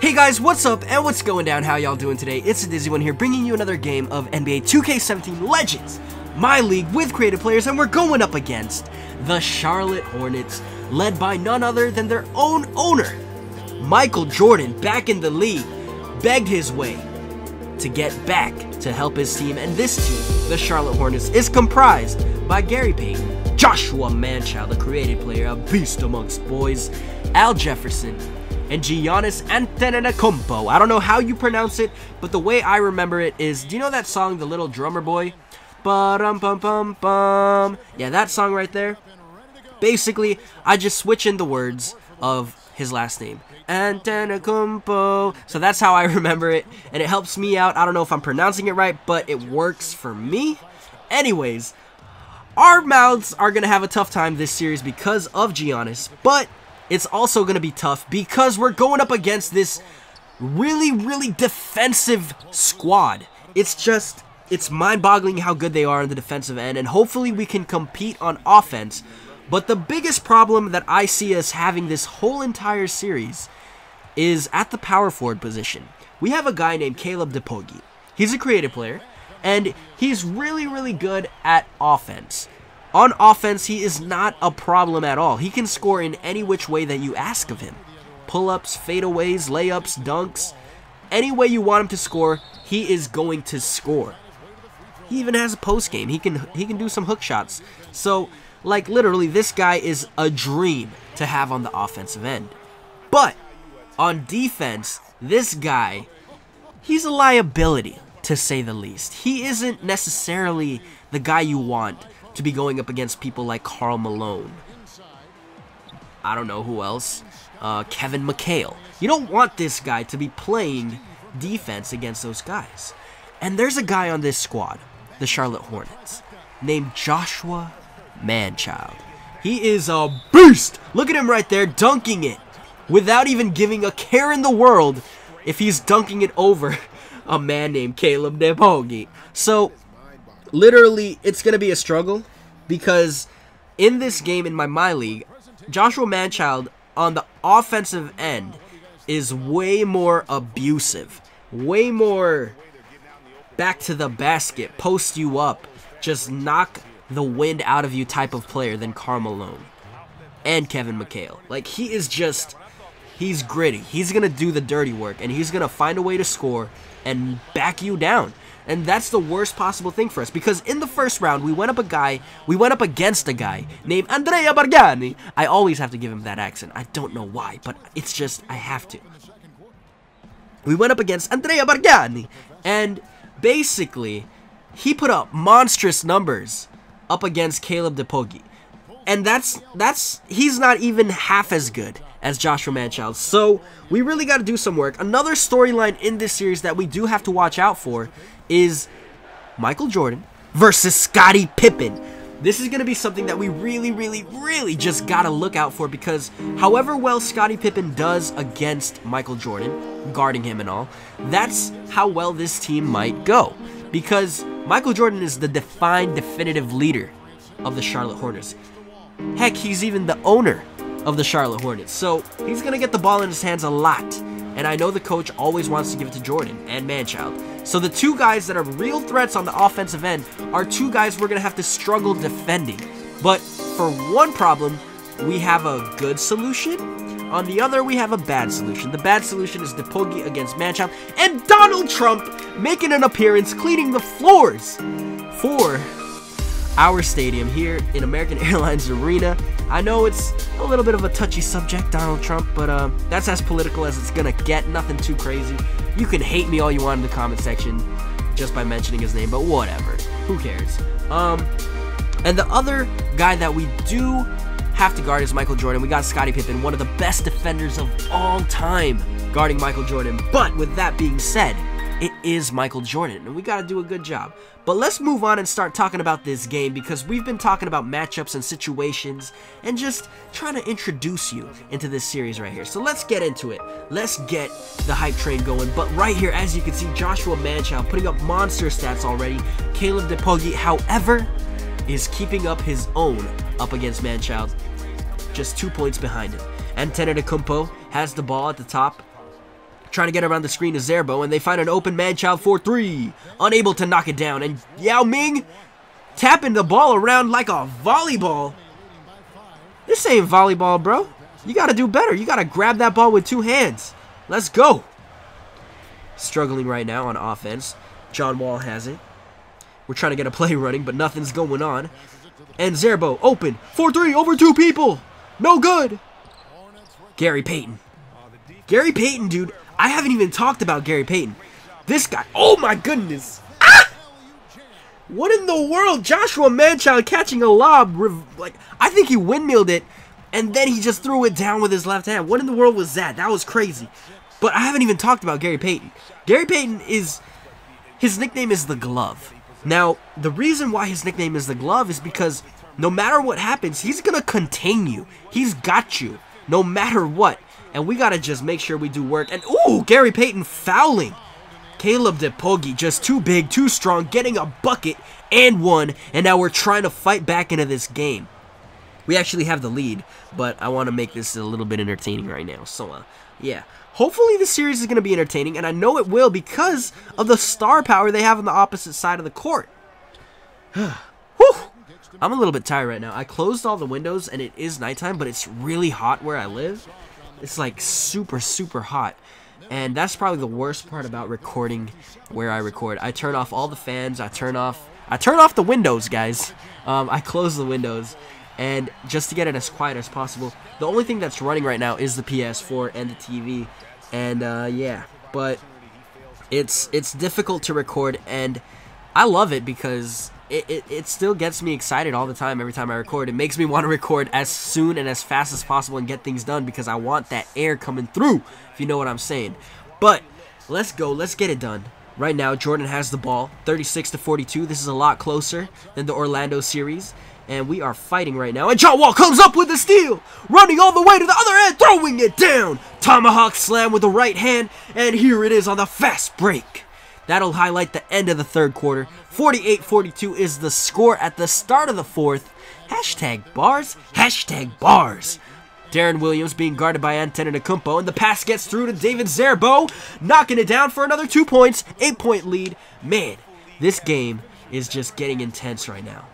Hey guys, what's up and what's going down? How y'all doing today? It's the Dizzy One here, bringing you another game of NBA 2K17 Legends, my league with creative players, and we're going up against the Charlotte Hornets, led by none other than their own owner. Michael Jordan, back in the league, begged his way to get back to help his team, and this team, the Charlotte Hornets, is comprised by Gary Payton, Joshua Manchild, a creative player, a beast amongst boys, Al Jefferson, and Giannis Antetokounmpo. I don't know how you pronounce it, but the way I remember it is, do you know that song, The Little Drummer Boy? Ba-dum-bum-bum-bum. Yeah, that song right there. Basically, I just switch in the words of his last name, Antetokounmpo. So that's how I remember it, and it helps me out. I don't know if I'm pronouncing it right, but it works for me. Anyways, our mouths are going to have a tough time this series because of Giannis, but it's also going to be tough because we're going up against this really defensive squad. It's mind-boggling how good they are on the defensive end, and hopefully we can compete on offense. But the biggest problem that I see us having this whole entire series is at the power forward position. We have a guy named Caldwell-Pope. He's a creative player, and he's really good at offense. On offense, he is not a problem at all. He can score in any which way that you ask of him. Pull-ups, fadeaways, layups, dunks. Any way you want him to score, he is going to score. He even has a post game. He can do some hook shots. So, like, literally, this guy is a dream to have on the offensive end. But on defense, this guy, he's a liability, to say the least. He isn't necessarily the guy you want to be going up against people like Karl Malone. I don't know who else. Kevin McHale. You don't want this guy to be playing defense against those guys. And there's a guy on this squad, the Charlotte Hornets, named Joshua Manchild. He is a beast! Look at him right there, dunking it, without even giving a care in the world if he's dunking it over a man named Caldwell-Pope. So, literally, it's going to be a struggle because in this game, in my league, Joshua Manchild on the offensive end is way more abusive, way more back to the basket, post you up, just knock the wind out of you type of player than Karl Malone and Kevin McHale. Like, he is just, he's gritty. He's going to do the dirty work, and he's going to find a way to score and back you down. And that's the worst possible thing for us, because in the first round, we went up against a guy named Andrea Bargnani. I always have to give him that accent. I don't know why, but it's just, I have to. We went up against Andrea Bargnani, and basically, he put up monstrous numbers up against Caldwell-Pope. And he's not even half as good as Joshua Manchild. So, we really got to do some work. Another storyline in this series that we do have to watch out for is Michael Jordan versus Scottie Pippen. This is going to be something that we really just got to look out for, because however well Scottie Pippen does against Michael Jordan, guarding him and all, that's how well this team might go. Because Michael Jordan is the definitive leader of the Charlotte Hornets. Heck, he's even the owner of the Charlotte Hornets. So, he's going to get the ball in his hands a lot. And I know the coach always wants to give it to Jordan and Manchild. So the two guys that are real threats on the offensive end are two guys we're going to have to struggle defending. But for one problem, we have a good solution. On the other, we have a bad solution. The bad solution is Pope against Manchild. And Donald Trump making an appearance, cleaning the floors for our stadium here in American Airlines Arena. I know it's a little bit of a touchy subject, Donald Trump, but that's as political as it's gonna get. Nothing too crazy. You can hate me all you want in the comment section just by mentioning his name, but whatever. Who cares? And the other guy that we do have to guard is Michael Jordan. We got Scottie Pippen, one of the best defenders of all time, guarding Michael Jordan. But with that being said, it is Michael Jordan, and we got to do a good job. But let's move on and start talking about this game, because we've been talking about matchups and situations and just trying to introduce you into this series right here. So let's get into it. Let's get the hype train going. But right here, as you can see, Joshua Manchild putting up monster stats already. Caldwell-Pope, however, is keeping up his own up against Manchild, just 2 points behind him. Antetokounmpo has the ball at the top, Trying to get around the screen is Zerbo, and they find an open man-child for 3. Unable to knock it down, and Yao Ming tapping the ball around like a volleyball. This ain't volleyball, bro. You got to do better. You got to grab that ball with 2 hands. Let's go. Struggling right now on offense. John Wall has it. We're trying to get a play running, but nothing's going on. And Zerbo, open, 4-3, over 2 people. No good. Gary Payton. Gary Payton, dude. I haven't even talked about Gary Payton. This guy, oh my goodness. Ah! What in the world? Joshua Manchild catching a lob. Like, I think he windmilled it, and then he just threw it down with his left hand. What in the world was that? That was crazy. But I haven't even talked about Gary Payton. Gary Payton is, his nickname is the Glove. Now, the reason why his nickname is the Glove is because no matter what happens, he's going to contain you. He's got you, no matter what. And we got to just make sure we do work. And, ooh, Gary Payton fouling. Caleb DePogi just too big, too strong, getting a bucket and 1. And now we're trying to fight back into this game. We actually have the lead, but I want to make this a little bit entertaining right now. So, yeah. Hopefully the series is going to be entertaining, and I know it will because of the star power they have on the opposite side of the court. Whew. I'm a little bit tired right now. I closed all the windows, and it is nighttime, but it's really hot where I live. It's like super, super hot. And that's probably the worst part about recording where I record. I turn off all the fans. I turn off the windows, guys. I close the windows. And just to get it as quiet as possible, the only thing that's running right now is the PS4 and the TV. And yeah, but it's difficult to record, and I love it because it still gets me excited all the time. Every time I record, it makes me want to record as soon and as fast as possible and get things done because I want that air coming through, if you know what I'm saying. But let's go, let's get it done. Right now, Jordan has the ball, 36-42. This is a lot closer than the Orlando series. And we are fighting right now. And John Wall comes up with the steal. Running all the way to the other end. Throwing it down. Tomahawk slam with the right hand. And here it is on the fast break. That'll highlight the end of the third quarter. 48-42 is the score at the start of the fourth. Hashtag bars. Hashtag bars. Darren Williams being guarded by Antetokounmpo. And the pass gets through to David Zerbo. Knocking it down for another 2 points. 8-point lead. Man, this game is just getting intense right now.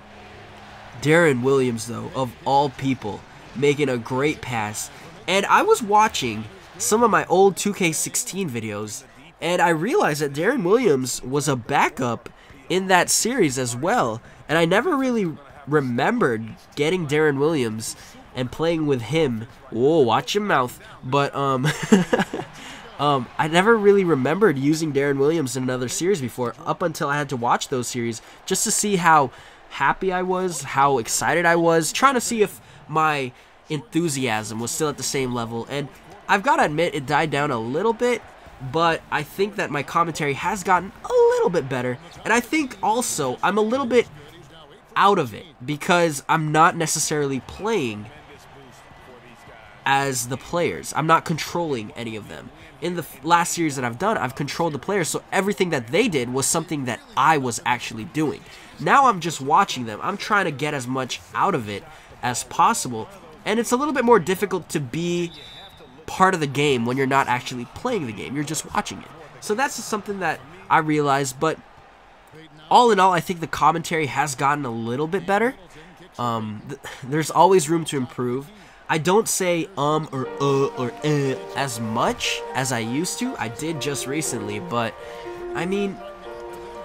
Darren Williams, though, of all people, making a great pass. And I was watching some of my old 2K16 videos, and I realized that Darren Williams was a backup in that series as well. And I never really remembered getting Darren Williams and playing with him. Whoa, watch your mouth. But, I never really remembered using Darren Williams in another series before, up until I had to watch those series just to see how happy I was, how excited I was, trying to see if my enthusiasm was still at the same level. And I've got to admit, it died down a little bit, but I think that my commentary has gotten a little bit better. And I think also I'm a little bit out of it because I'm not necessarily playing as the players. I'm not controlling any of them. In the last series that I've done, I've controlled the players, so everything that they did was something that I was actually doing. Now I'm just watching them. I'm trying to get as much out of it as possible, and it's a little bit more difficult to be part of the game when you're not actually playing the game. You're just watching it. So that's just something that I realized, but all in all, I think the commentary has gotten a little bit better. There's always room to improve. I don't say or as much as I used to. I did just recently, but I mean,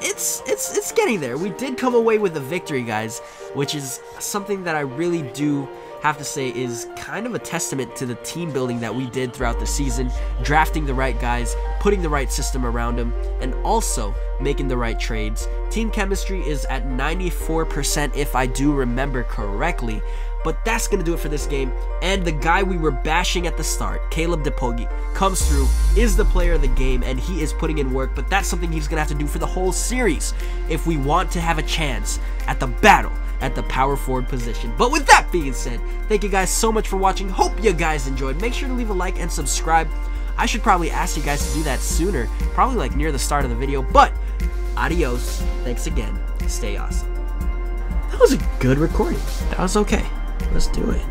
it's getting there. We did come away with a victory, guys, which is something that I really do have to say is kind of a testament to the team building that we did throughout the season, drafting the right guys, putting the right system around them, and also making the right trades. Team chemistry is at 94% if I do remember correctly. But that's going to do it for this game. And the guy we were bashing at the start, Caleb DePogi, comes through, is the player of the game, and he is putting in work. But that's something he's going to have to do for the whole series if we want to have a chance at the battle at the power forward position. But with that being said, thank you guys so much for watching. Hope you guys enjoyed. Make sure to leave a like and subscribe. I should probably ask you guys to do that sooner, probably like near the start of the video. But adios. Thanks again. Stay awesome. That was a good recording. That was okay. Let's do it.